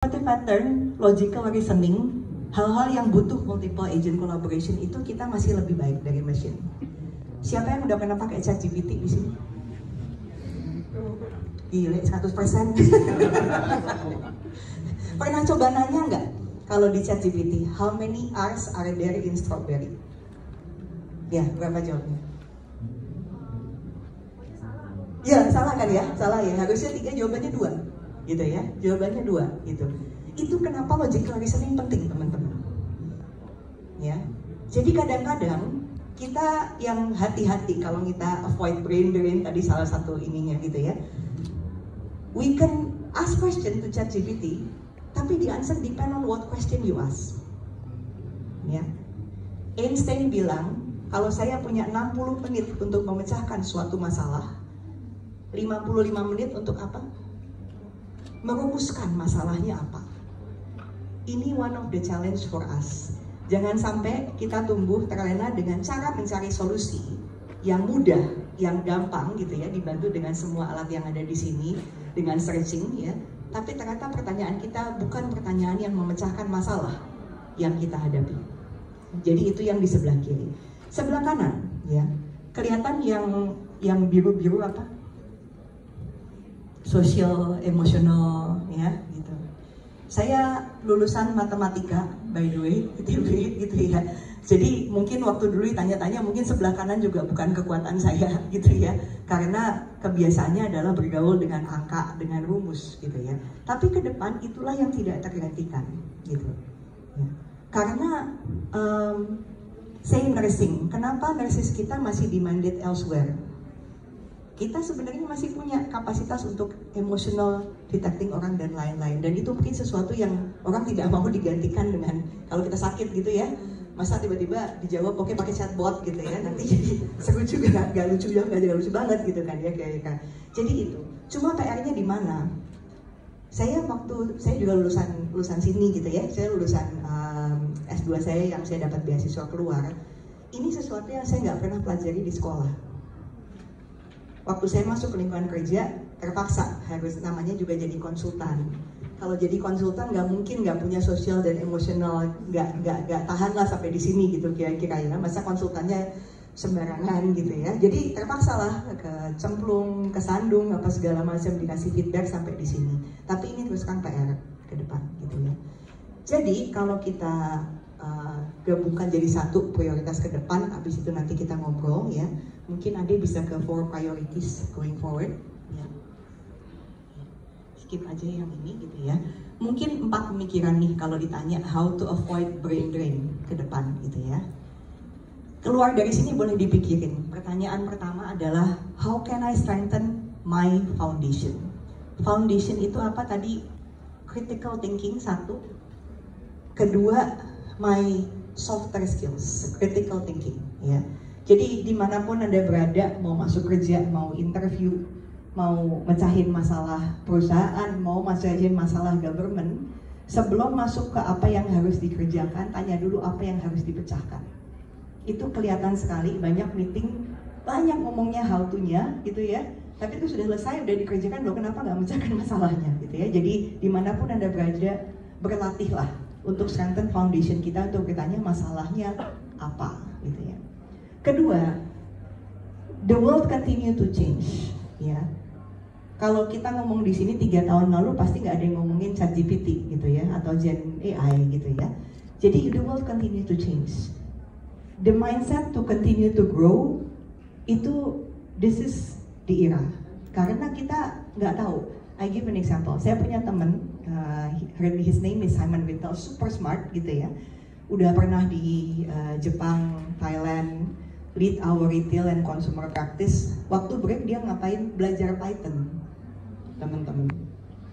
Pattern, logical reasoning, hal-hal yang butuh multiple agent collaboration itu kita masih lebih baik dari machine. Siapa yang udah pernah pakai ChatGPT di sini? Gile, 100%. Pernah coba nanya nggak kalau di ChatGPT, how many R's are there in strawberry? Ya, berapa jawabnya? Ya, salah kan ya? Salah ya, harusnya 3, jawabannya 2. Gitu ya, jawabannya 2 gitu. Itu kenapa logical reasoning penting, teman-teman. Ya. Jadi kadang-kadang kita yang hati-hati kalau kita avoid brain drain, tadi salah satu ininya gitu ya. We can ask question to ChatGPT, tapi the answer depend on what question you ask. Ya. Einstein bilang, kalau saya punya 60 menit untuk memecahkan suatu masalah, 55 menit untuk apa? Merumuskan masalahnya apa. Ini one of the challenge for us. Jangan sampai kita tumbuh terlena dengan cara mencari solusi yang mudah, yang gampang gitu ya, dibantu dengan semua alat yang ada di sini, dengan searching ya. Tapi ternyata pertanyaan kita bukan pertanyaan yang memecahkan masalah yang kita hadapi. Jadi itu yang di sebelah kiri. Sebelah kanan ya, kelihatan yang biru-biru apa? Social, emotional ya gitu. Saya lulusan matematika by the way, gitu ya. Jadi mungkin waktu dulu tanya-tanya mungkin sebelah kanan juga bukan kekuatan saya gitu ya. Karena kebiasaannya adalah bergaul dengan angka, dengan rumus gitu ya. Tapi ke depan itulah yang tidak tergantikan gitu. Ya. Karena saya nursing, kenapa nurses kita masih demanded elsewhere? Kita sebenarnya masih punya kapasitas untuk emotional detecting orang dan lain-lain, dan itu mungkin sesuatu yang orang tidak mau digantikan dengan kalau kita sakit gitu ya, masa tiba-tiba dijawab oke pakai chatbot gitu ya, nanti jadi seru juga, nggak lucu ya, nggak lucu banget gitu kan ya kayak. Jadi itu cuma PR-nya di mana? Saya juga lulusan sini gitu ya, saya lulusan S2 saya yang saya dapat beasiswa keluar. Ini sesuatu yang saya nggak pernah pelajari di sekolah. Waktu saya masuk ke lingkungan kerja, terpaksa harus namanya juga jadi konsultan. Kalau jadi konsultan nggak mungkin nggak punya sosial dan emosional, nggak tahan lah sampai di sini gitu kira-kira ya. Masa konsultannya sembarangan gitu ya. Jadi terpaksa lah kecemplung, kesandung apa segala macam, dikasih feedback sampai di sini. Tapi ini terus kan PR ke depan gitu ya. Jadi kalau kita gabungkan jadi satu prioritas ke depan, habis itu nanti kita ngobrol ya. Mungkin Ade bisa ke 4 priorities going forward ya. Skip aja yang ini gitu ya. Mungkin 4 pemikiran nih kalau ditanya how to avoid brain drain ke depan gitu ya. Keluar dari sini boleh dipikirin. Pertanyaan pertama adalah how can I strengthen my foundation? Foundation itu apa tadi? Critical thinking 1. Kedua, my softer skills, critical thinking ya. Jadi dimanapun Anda berada, mau masuk kerja, mau interview, mau mecahin masalah perusahaan, mau mecahin masalah government, sebelum masuk ke apa yang harus dikerjakan, tanya dulu apa yang harus dipecahkan. Itu kelihatan sekali, banyak meeting, banyak ngomongnya how to-nya gitu ya, tapi itu sudah selesai, udah dikerjakan, loh kenapa nggak mecahkan masalahnya gitu ya. Jadi dimanapun Anda berada, berlatihlah untuk strengthen foundation kita, untuk bertanya masalahnya apa gitu ya. Kedua, the world continue to change ya. Kalau kita ngomong di sini 3 tahun lalu pasti nggak ada yang ngomongin ChatGPT gitu ya, atau Gen AI gitu ya. Jadi the world continue to change. The mindset to continue to grow itu this is the era. Karena kita nggak tahu. I give an example. Saya punya teman, his name is Simon Whittle, super smart gitu ya. Udah pernah di Jepang, Thailand, lead our retail and consumer practice. Waktu break dia ngapain? Belajar Python, teman-teman.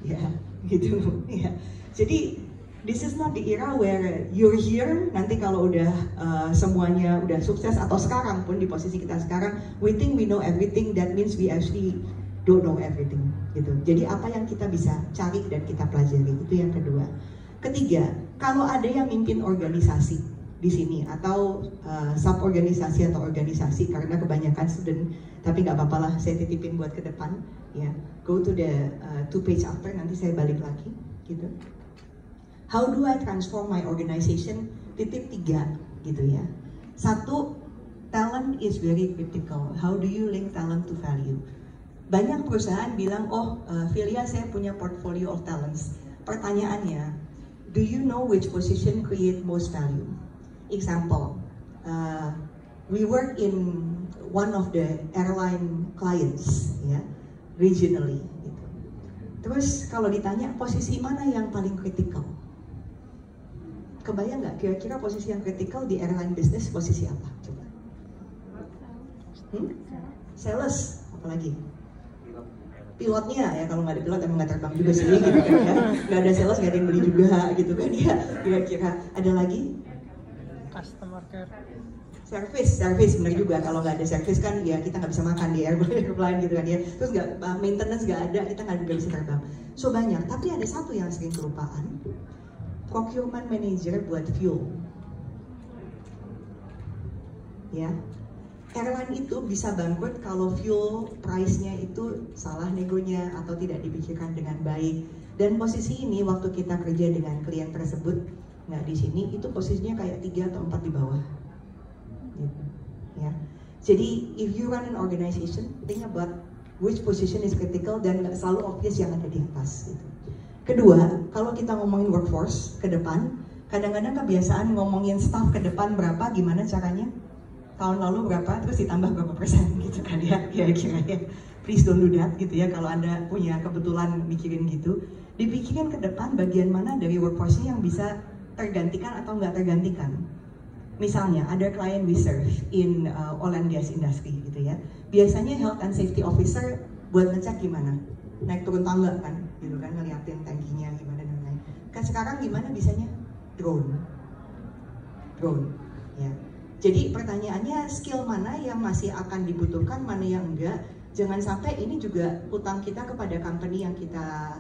Ya, gitu. Ya. Jadi this is not the era where you're here. Nanti kalau udah semuanya udah sukses, atau sekarang pun di posisi kita sekarang, we think we know everything. That means we actually don't know everything. Gitu. Jadi apa yang kita bisa cari dan kita pelajari, itu yang kedua. Ketiga, kalau ada yang mimpin organisasi di sini atau sub-organisasi atau organisasi, karena kebanyakan student, tapi nggak apa-apa lah, saya titipin buat ke depan ya. Go to the 2 page after, nanti saya balik lagi gitu. How do I transform my organization? Titik 3 gitu ya. 1, talent is very critical. How do you link talent to value? Banyak perusahaan bilang, Filia saya punya portfolio of talents. Pertanyaannya, do you know which position create most value? Example, we work in one of the airline clients, ya, regionally. Gitu. Terus kalau ditanya posisi mana yang paling kritikal? Kebayang nggak kira-kira posisi yang kritikal di airline business posisi apa? Coba. Sales, apalagi? Pilotnya ya, kalau nggak ada pilot emang nggak terbang juga sih gitu kan ya. Nggak ada sales nggak ada yang beli juga gitu kan ya. Kira-kira ada lagi? Customer care. Service benar juga. Kalau nggak ada service kan ya kita nggak bisa makan di airplane gitu kan ya. Terus nggak maintenance nggak ada, kita nggak bisa terbang. So banyak. Tapi ada satu yang sering kelupaan. Procurement manager buat fuel. Ya. Airline itu bisa bangkrut kalau fuel price-nya itu salah negonya atau tidak dipikirkan dengan baik. Dan posisi ini waktu kita kerja dengan klien tersebut, nggak di sini, itu posisinya kayak 3 atau 4 di bawah. Gitu. Ya. Jadi if you run an organization, think about which position is critical dan nggak selalu obvious yang ada di atas. Gitu. Kedua, kalau kita ngomongin workforce ke depan, kadang-kadang kebiasaan ngomongin staff ke depan berapa, gimana caranya? Tahun lalu berapa, terus ditambah berapa persen gitu kan ya, kira-kira ya. Please don't do that gitu ya, kalau Anda punya kebetulan mikirin gitu. Dipikirin ke depan bagian mana dari workforce-nya yang bisa tergantikan atau nggak tergantikan. Misalnya, ada klien we serve in oil and gas industry gitu ya. Biasanya health and safety officer buat ngecek gimana? Naik turun tangga kan, gitu kan, ngeliatin tankinya gimana dan lain. Kan sekarang gimana bisanya? Drone, ya. Jadi pertanyaannya skill mana yang masih akan dibutuhkan, mana yang enggak. Jangan sampai ini juga utang kita kepada company yang kita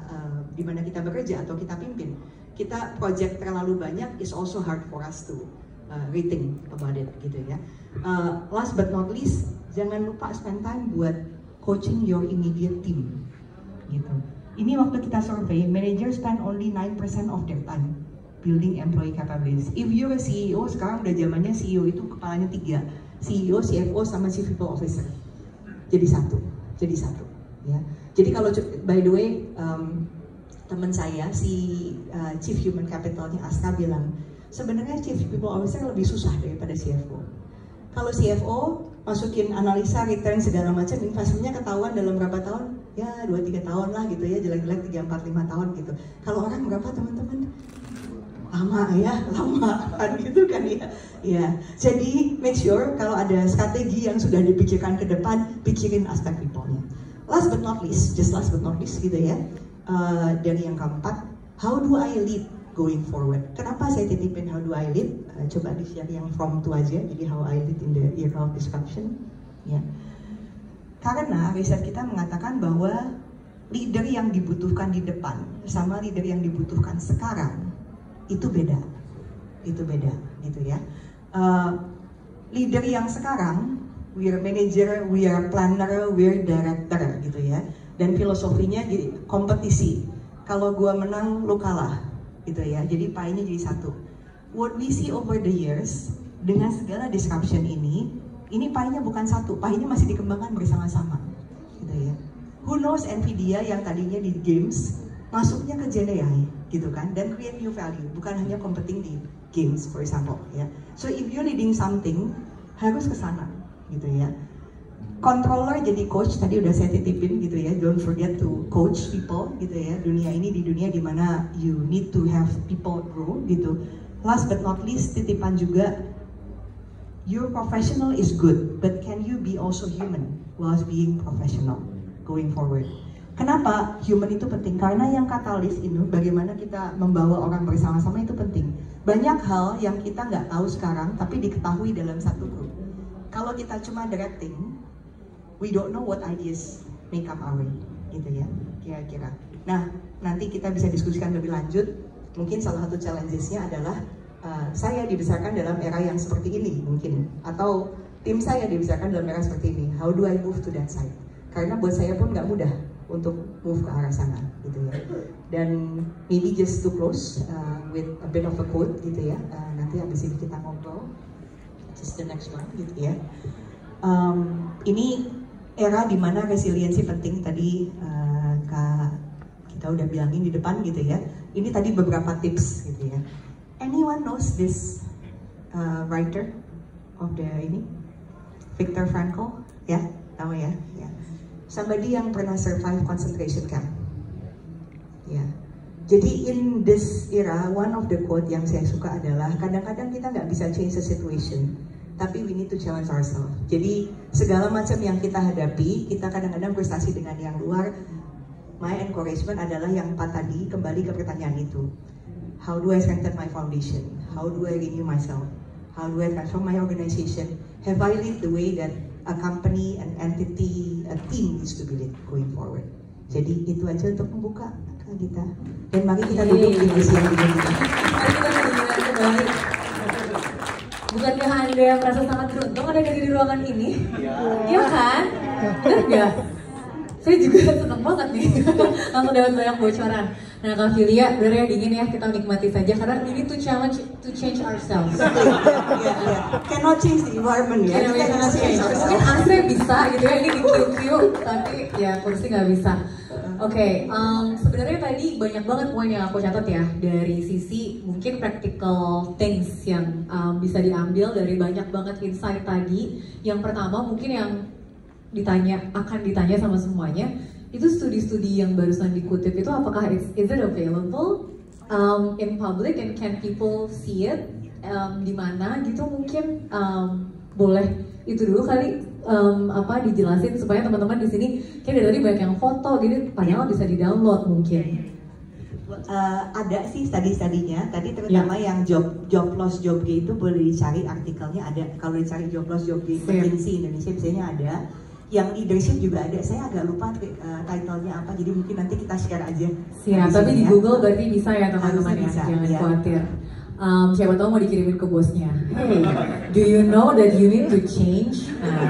di mana kita bekerja atau kita pimpin. Kita project terlalu banyak is also hard for us to rethink about it gitu ya. Last but not least, jangan lupa spend time buat coaching your immediate team gitu. Ini waktu kita survey, manager spend only 9% of their time building employee capabilities. If you're a CEO, sekarang udah zamannya CEO itu kepalanya 3, CEO, CFO, sama Chief People Officer. Jadi satu, ya. Jadi kalau by the way, teman saya si Chief Human Capitalnya Aska bilang, sebenarnya Chief People Officer lebih susah daripada CFO. Kalau CFO masukin analisa return segala macam, investmentnya ketahuan dalam berapa tahun? Ya 2-3 tahun lah gitu ya, jelek-jelek 3-4-5 tahun gitu. Kalau orang berapa teman-teman? Lama kan gitu kan ya. Ya, jadi make sure kalau ada strategi yang sudah dipikirkan ke depan, pikirin aspek people-nya. Last but not least gitu ya. Dari yang keempat, how do I lead going forward? Kenapa saya titipin how do I lead? Coba di-share yang from to aja. Jadi how I lead in the era of disruption. Ya. Karena riset kita mengatakan bahwa leader yang dibutuhkan di depan sama leader yang dibutuhkan sekarang itu beda gitu ya. Leader yang sekarang, we are manager, we are planner, we are director gitu ya. Dan filosofinya jadi kompetisi. Kalau gua menang, lu kalah gitu ya. Jadi pie-nya jadi satu. What we see over the years dengan segala disruption ini pie-nya bukan satu, pie-nya masih dikembangkan bersama-sama gitu ya. Who knows Nvidia yang tadinya di games masuknya ke Gen AI gitu kan, dan create new value, bukan hanya competing di games for example ya. So if you're leading something, harus ke sana gitu ya. Controller jadi coach, tadi udah saya titipin gitu ya, don't forget to coach people gitu ya. Dunia ini di dunia dimana you need to have people grow gitu. Last but not least, titipan juga, your professional is good, but can you be also human whilst being professional going forward? Kenapa human itu penting? Karena yang katalis ini, bagaimana kita membawa orang bersama-sama itu penting. Banyak hal yang kita nggak tahu sekarang, tapi diketahui dalam satu grup. Kalau kita cuma directing, we don't know what ideas make up our way, gitu ya, kira-kira. Nah, nanti kita bisa diskusikan lebih lanjut. Mungkin salah satu challenges-nya adalah saya dibesarkan dalam era yang seperti ini, mungkin. Atau tim saya dibesarkan dalam era seperti ini. How do I move to that side? Karena buat saya pun nggak mudah untuk move ke arah sana gitu ya. Dan maybe just to close with a bit of a quote gitu ya. Nanti habis ini kita ngobrol. Just the next one gitu ya. Ini era dimana resiliensi penting tadi kita udah bilangin di depan gitu ya. Ini tadi beberapa tips gitu ya. Anyone knows this writer of the ini? Viktor Frankl, ya, tahu ya? Ya. Somebody yang pernah survive concentration camp. Ya. Jadi in this era, one of the quote yang saya suka adalah kadang-kadang kita nggak bisa change the situation, tapi we need to challenge ourselves. Jadi segala macam yang kita hadapi, kita kadang-kadang frustasi dengan yang luar. My encouragement adalah yang 4 tadi, kembali ke pertanyaan itu. How do I strengthen my foundation? How do I renew myself? How do I transform my organization? Have I lived the way that a company, an entity, a team needs to be lived going forward? Jadi itu aja untuk membuka kita. Dan mari kita duduk di kursi yang ini. Mari kita berdiri kembali. Bukankah Anda yang merasa sangat beruntung ada di ruangan ini? Iya kan? Benar nggak? Saya juga senang banget nih, langsung dapat banyak bocoran. Nah, Kak Filia, bener ya dingin ya, kita nikmati saja karena we need to challenge to change ourselves. Cannot change the environment ya. Cannot change. Mungkin AC bisa gitu ya, ini di QQ, tapi ya kursi nggak bisa. Oke, sebenarnya tadi banyak banget poin yang aku catat ya dari sisi mungkin practical things yang bisa diambil dari banyak banget insight tadi. Yang pertama mungkin yang akan ditanya sama semuanya itu studi-studi yang barusan dikutip itu apakah is it available in public and can people see it di mana gitu mungkin boleh itu dulu kali dijelasin supaya teman-teman di sini kayak dari tadi banyak yang foto gitu padahal bisa di-download mungkin. Ada sih study-studinya tadi terutama yang job loss job gain itu boleh dicari artikelnya ada, kalau dicari job loss job gain McKinsey Indonesia biasanya ada, yang leadership juga ada, saya agak lupa title-nya apa, jadi mungkin nanti kita share aja. Siap, tapi di Google berarti bisa ya teman-teman ya, jangan khawatir. Siapa tahu mau dikirimin ke bosnya. Hey, do you know that you need to change? Nah,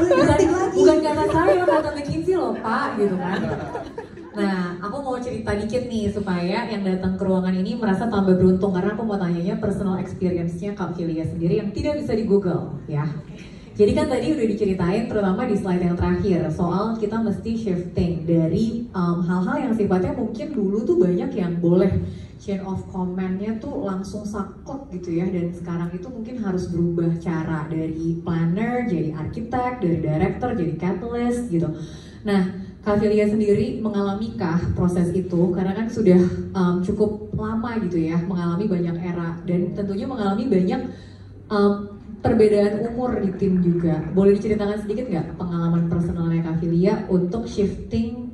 sekarang bukan kata saya, kata McKinsey loh Pak, gitu kan. Nah, aku mau cerita dikit nih supaya yang datang ke ruangan ini merasa tambah beruntung karena aku mau tanyanya personal experience-nya Kak Filia sendiri yang tidak bisa di Google ya. Jadi kan tadi udah diceritain terutama di slide yang terakhir soal kita mesti shifting dari hal-hal yang sifatnya mungkin dulu tuh banyak yang boleh chain of command-nya tuh langsung saklek gitu ya, dan sekarang itu mungkin harus berubah cara dari planner jadi arsitek, dari director jadi catalyst gitu. Nah, Kak Filia sendiri mengalamikah proses itu karena kan sudah cukup lama gitu ya mengalami banyak era dan tentunya mengalami banyak perbedaan umur di tim juga. Boleh diceritakan sedikit nggak pengalaman personalnya Kak Filia untuk shifting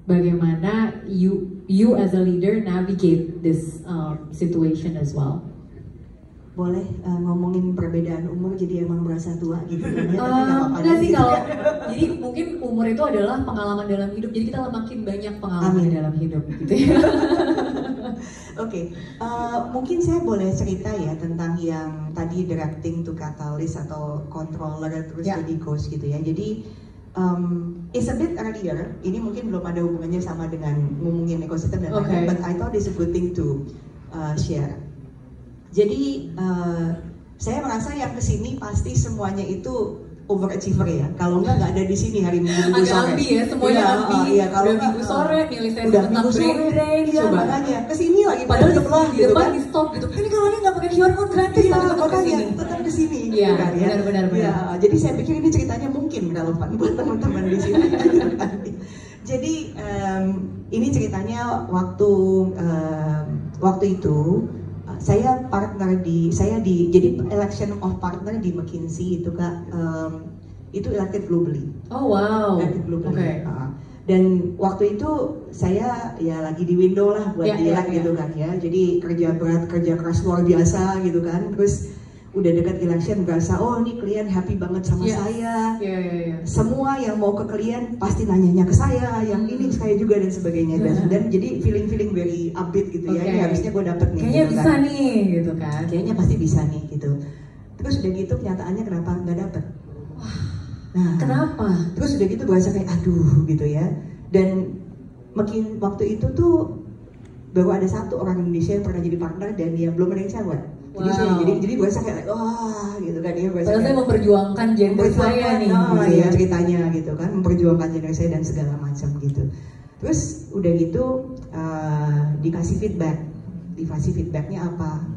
bagaimana you as a leader navigate this situation as well? Boleh ngomongin perbedaan umur jadi emang merasa tua gitu ya? Enggak sih kalau jadi mungkin umur itu adalah pengalaman dalam hidup, jadi kita makin banyak pengalaman dalam hidup gitu ya. Oke, mungkin saya boleh cerita ya tentang yang tadi directing to catalyst atau controller terus jadi coach gitu ya. Jadi it's a bit earlier. Ini mungkin belum ada hubungannya sama dengan ngomongin ekosistem dan lain-lain, but I thought it's a good thing to share. Jadi saya merasa yang kesini pasti semuanya itu overachiever ya. Kalau nggak ada di sini hari Minggu agak sore. Ambi ya, semuanya ambi. Iya, kalau udah Minggu sore, milih saya udah tentang Minggu sore, coba. Makanya kesini lagi. Padahal di gitu depan kan. di stop gitu. Ini kalau ini nggak pakai QR code gratis, Iya, tapi tetap makanya kesini. tetap kesini. Iya, gitu kan, ya. benar. Ya, jadi saya pikir ini ceritanya mungkin relevan buat teman-teman di sini. Gitu kan. Jadi ini ceritanya waktu itu. Saya jadi election of partner di McKinsey itu Kak, itu elected globally. Oh wow. Elected globally. Okay. Dan waktu itu saya ya lagi di window lah buat gitu kan ya. Jadi kerja berat, kerja keras luar biasa gitu kan. Terus udah dekat election berasa ini klien happy banget sama saya. Semua yang mau ke klien pasti nanyanya ke saya, yang ini saya juga dan sebagainya dan jadi feeling very upbeat gitu ya. Ini harusnya gue dapet nih. Kayaknya gitu bisa kan. nih gitu kan. Kayaknya pasti bisa nih gitu. Terus udah gitu kenyataannya kenapa nggak dapet? Nah, Kenapa? terus udah gitu berasa kayak aduh gitu ya. Dan makin waktu itu tuh baru ada satu orang Indonesia yang pernah jadi partner dan dia belum ada yang cewek. Jadi saya Wow. jadi berasa kayak wah gitu kan, dia berasa Padahal saya kayak memperjuangkan gender saya nih. oh, gitu ya ya. ceritanya gitu kan, memperjuangkan gender saya dan segala macam gitu. Terus udah gitu dikasih feedbacknya apa?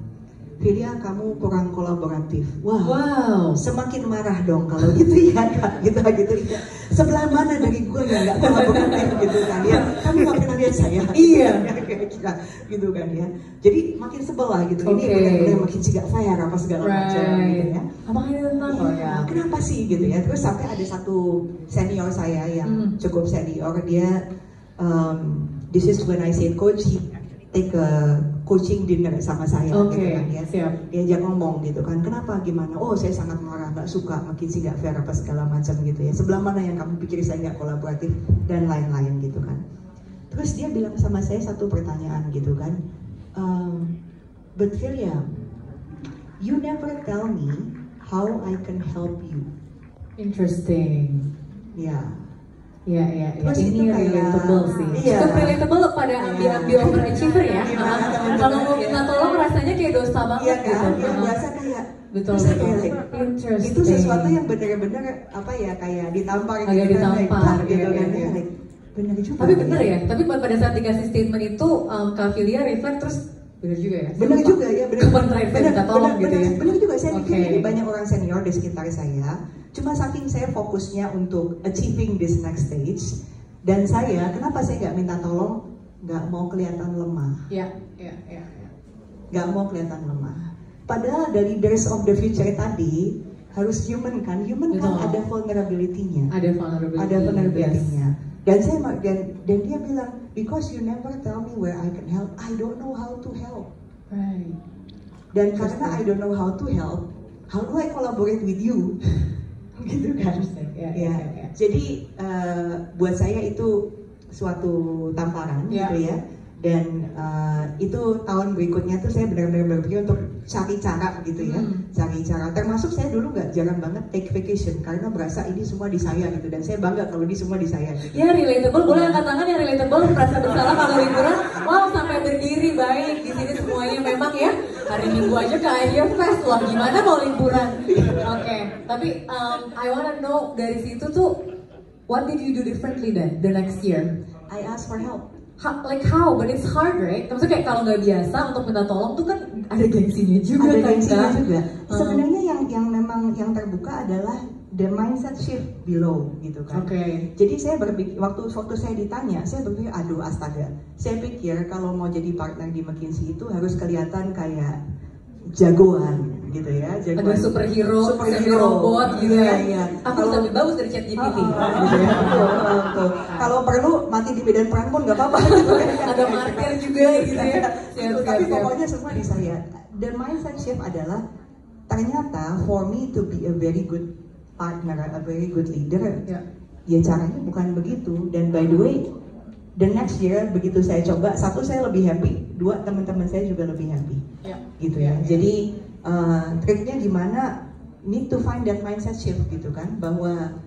Filia, kamu kurang kolaboratif. Wah, Wow. semakin marah dong kalau gitu ya Kak, gitu ya. Sebelah mana dari gue yang nggak kolaboratif gitu kan ya? Kamu nggak pernah lihat saya? Iya. Kira-kira gitu kan ya. Jadi makin sebel lah gitu. Ini Oke. benar-benar makin tidak fair apa segala macam gitu ya. Apa ini tentang Iya, kenapa sih gitu ya? Terus sampai ada satu senior saya yang cukup senior, dia this is when I say coach, he take a coaching dinner sama saya Oke, gitu kan ya. siap. Diajak ngomong gitu kan, kenapa gimana? Oh saya sangat marah, nggak suka, makin sih nggak fair apa segala macam gitu ya. Sebelah mana yang kamu pikir saya nggak kolaboratif dan lain-lain gitu kan. Terus dia bilang sama saya satu pertanyaan gitu kan, but Filia, you never tell me how I can help you. Interesting. Ya. Iya. Terus Ini itu kayak- relatable sih. iya. Cukup relatable pada ambil overachiever ya. Gimana, teman-teman? Kalau mau minta tolong rasanya kayak dosa Iya banget kan, gitu. yang berasa kayak Betul, terus saya betul. kayak, Interesting. itu sesuatu yang benar-benar apa ya, kayak ditampar Agak gitu kan, ditampar, like, gitu iya, kan iya. ya, like, benar juga. Tapi bener ya, tapi pada saat dikasih statement itu Kak Filia reflect terus bener juga ya. Benar Sumpah. juga ya, benar. Kapan terakhir saya minta tolong gitu ya. Benar juga, saya pikir Oke. ini banyak orang senior di sekitar saya. Cuma saking saya fokusnya untuk achieving this next stage, dan saya, kenapa saya nggak minta tolong, nggak mau kelihatan lemah. Iya. Nggak mau kelihatan lemah. Padahal the leaders of the future tadi harus human kan Betul. ada vulnerability-nya. Ada vulnerability. Ada vulnerability-nya. Yes. Dan saya dan dia bilang, because you never tell me where I can help, I don't know how to help. Right. Dan karena I don't know how to help, how do I collaborate with you? Gitu kan? Interesting. Ya. Jadi buat saya itu suatu tamparan Ya. gitu ya. Dan itu tahun berikutnya tuh saya benar-benar berpikir untuk cari cara gitu ya, cari cara. Termasuk saya dulu nggak jarang banget take vacation karena berasa ini semua di saya gitu, dan saya bangga kalau ini semua di saya. Gitu. Ya relatable, boleh angkat tangan yang relatable, merasa bersalah kalau liburan. Wow, sampai berdiri baik di sini semuanya memang ya. Hari Minggu aja ke Idea Fest, wah gimana mau liburan? Oke, tapi I wanna know dari situ tuh, what did you do differently then the next year? I ask for help. Like how? But it's hard, right? Maksudnya kayak kalau nggak biasa untuk minta tolong tuh kan ada gengsinya juga Ada kan, gengsinya Kak? juga. Sebenarnya yang memang yang terbuka adalah the mindset shift below gitu kan. Oke. Jadi saya berpikir waktu saya ditanya, saya berpikir aduh astaga. Saya pikir kalau mau jadi partner di McKinsey itu harus kelihatan kayak jagoan gitu ya, jagoan. Ada superhero robot gitu ya. Iya. Aku lebih bagus dari ChatGPT. Gitu ya. Betul. Kalau perlu mati di medan perang pun nggak apa-apa. Gitu kan. Ada martir juga gitu ya. Siap, Tapi siap. pokoknya semua di saya. The mindset shift adalah ternyata for me to be a very good partner, a very good leader, ya caranya bukan begitu. Dan by the way, the next year begitu saya coba, satu saya lebih happy, dua teman-teman saya juga lebih happy, gitu ya. Jadi triknya gimana? Need to find that mindset shift gitu kan, bahwa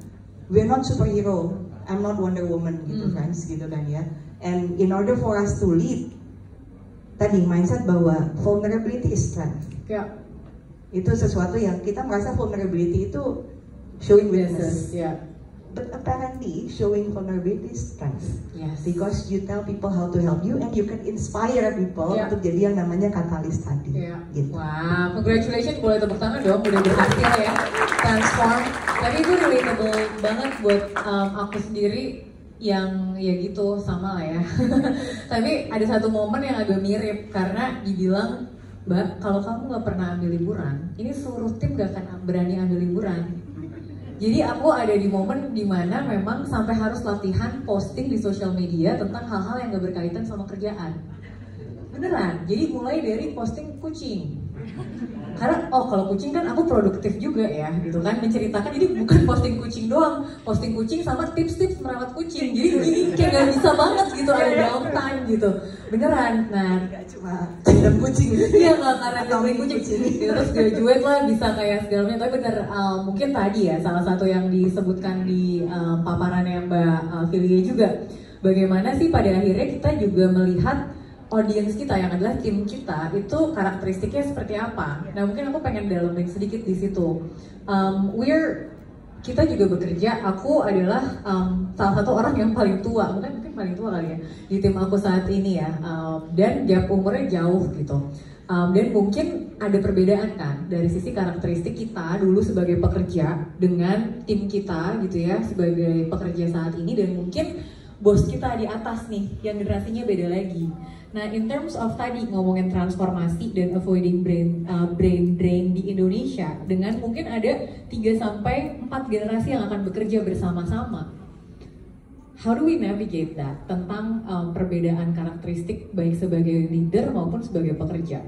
we're not superhero, I'm not Wonder Woman gitu friends gitu kan ya. And in order for us to lead, tadi mindset bahwa vulnerability is strength. Ya. Itu sesuatu yang kita merasa vulnerability itu showing weakness. But apparently showing vulnerability is strength. Yes. Because you tell people how to help you and you can inspire people Yeah. untuk jadi yang namanya katalis tadi. Gitu. Wow, congratulations, boleh tepuk tangan dong, udah berhasil ya, transform. Tapi itu relatable banget buat aku sendiri yang ya gitu sama lah ya. Tapi ada satu momen yang agak mirip karena dibilang, Mbak, kalau kamu nggak pernah ambil liburan, ini seluruh tim gak akan berani ambil liburan. Jadi aku ada di momen dimana memang sampai harus latihan posting di sosial media tentang hal-hal yang gak berkaitan sama kerjaan. Beneran, jadi mulai dari posting kucing, Karena kalau kucing kan aku produktif juga ya gitu kan, menceritakan, jadi bukan posting kucing doang, posting kucing sama tips-tips merawat kucing, jadi ini kayak gak bisa banget gitu ada downtime gitu beneran. Nah Gak cuma cendam kucing. iya nggak karena beli kucing gitu, terus graduate lah bisa kayak segalanya. Tapi bener mungkin tadi ya salah satu yang disebutkan di paparannya Mbak Filia juga, bagaimana sih pada akhirnya kita juga melihat audience kita yang adalah tim kita itu karakteristiknya seperti apa. Nah mungkin aku pengen dalemin sedikit di situ. Kita juga bekerja, aku adalah salah satu orang yang paling tua, mungkin paling tua kali ya di tim aku saat ini ya, dan gap umurnya jauh gitu. Dan mungkin ada perbedaan kan dari sisi karakteristik kita dulu sebagai pekerja dengan tim kita gitu ya sebagai pekerja saat ini, dan mungkin bos kita di atas nih yang generasinya beda lagi. Nah, in terms of tadi ngomongin transformasi dan avoiding brain drain di Indonesia dengan mungkin ada 3-4 generasi yang akan bekerja bersama-sama. How do we navigate that tentang perbedaan karakteristik baik sebagai leader maupun sebagai pekerja?